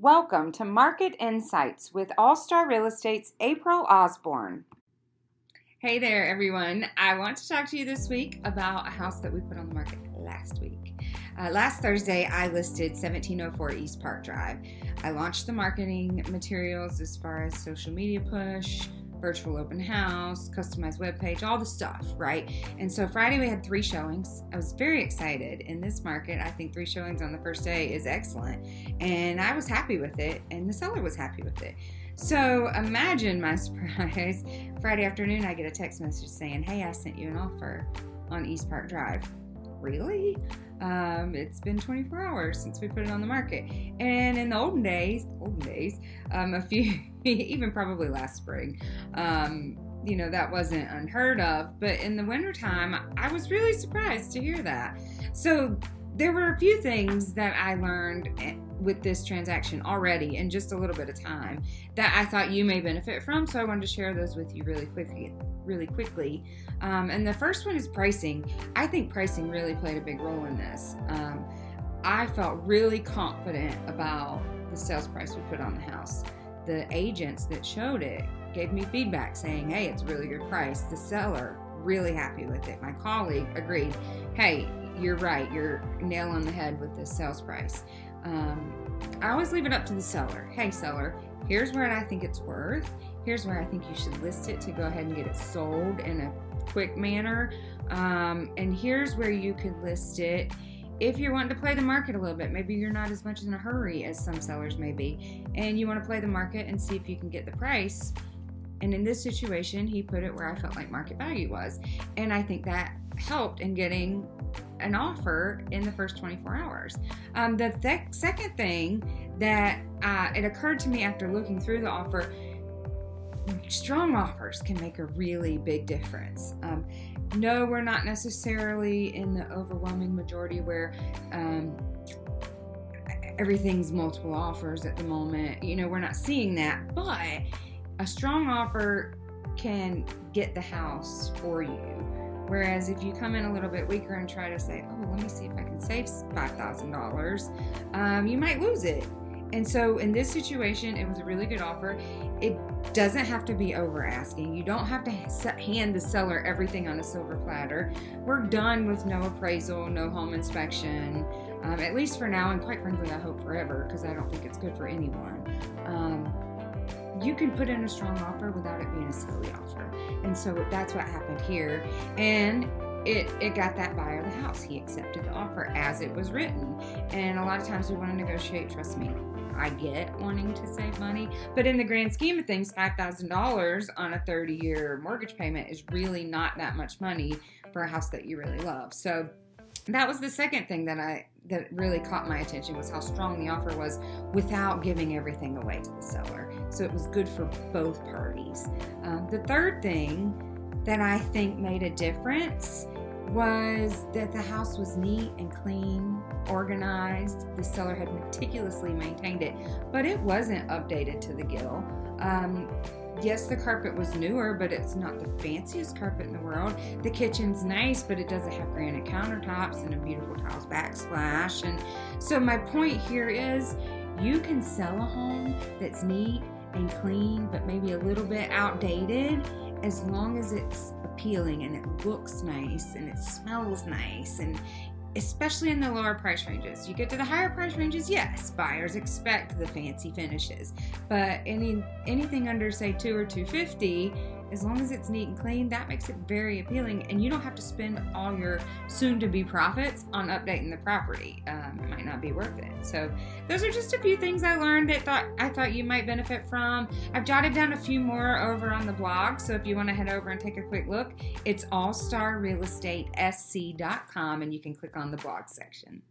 Welcome to Market Insights with All Star Real Estate's April Osborne. Hey there, everyone. I want to talk to you this week about a house that we put on the market last week. Last Thursday, I listed 1704 East Park Drive. I launched the marketing materials as far as social media push, virtual open house, customized webpage, all the stuff, right? And so Friday we had 3 showings. I was very excited. In this market, I think 3 showings on the first day is excellent. And I was happy with it, and the seller was happy with it. So imagine my surprise. Friday afternoon, I get a text message saying, hey, I sent you an offer on East Park Drive. Really? It's been 24 hours since we put it on the market. And in the olden days, a few, even probably last spring, that wasn't unheard of. But in the wintertime, I was really surprised to hear that. So there were a few things that I learned with this transaction already in just a little bit of time that I thought you may benefit from. So I wanted to share those with you really quickly. And the first one is pricing. I think pricing really played a big role in this. I felt really confident about the sales price we put on the house. The agents that showed it gave me feedback saying, hey, it's a really good price. The seller, really happy with it. My colleague agreed, hey, you're right. You're nail on the head with this sales price. I always leave it up to the seller. Hey, seller, here's what I think it's worth. Here's where I think you should list it to go ahead and get it sold in a quick manner. And here's where you could list it if you're wanting to play the market a little bit. Maybe you're not as much in a hurry as some sellers may be, and you want to play the market and see if you can get the price. And in this situation, he put it where I felt like market value was. And I think that helped in getting an offer in the first 24 hours. The second thing that it occurred to me after looking through the offer, strong offers can make a really big difference. No, we're not necessarily in the overwhelming majority where everything's multiple offers at the moment. We're not seeing that, but a strong offer can get the house for you. Whereas if you come in a little bit weaker and try to say, oh, let me see if I can save $5,000, you might lose it. And so in this situation, it was a really good offer. It doesn't have to be over asking. You don't have to hand the seller everything on a silver platter. We're done with no appraisal, no home inspection, at least for now, and quite frankly, I hope forever, because I don't think it's good for anyone. You can put in a strong offer without it being a silly offer. And so that's what happened here. And it got that buyer the house. He accepted the offer as it was written. And a lot of times we want to negotiate. Trust me, I get wanting to save money. But in the grand scheme of things, $5,000 on a 30-year mortgage payment is really not that much money for a house that you really love. So that was the second thing that really caught my attention, was how strong the offer was without giving everything away to the seller. So it was good for both parties. The third thing that I think made a difference was that the house was neat and clean, organized. The seller had meticulously maintained it, but it wasn't updated to the gill. Yes, the carpet was newer, but it's not the fanciest carpet in the world. The kitchen's nice, but it doesn't have granite countertops and a beautiful tiles backsplash. And so my point here is, you can sell a home that's neat and clean, but maybe a little bit outdated, as long as it's appealing and it looks nice and it smells nice, and especially in the lower price ranges. You get to the higher price ranges, yes, buyers expect the fancy finishes, but anything under, say, $200 or $250, as long as it's neat and clean, that makes it very appealing, and you don't have to spend all your soon-to-be profits on updating the property. It might not be worth it. So those are just a few things I learned that I thought you might benefit from. I've jotted down a few more over on the blog, so if you want to head over and take a quick look, it's allstarrealestatesc.com, and you can click on the blog section.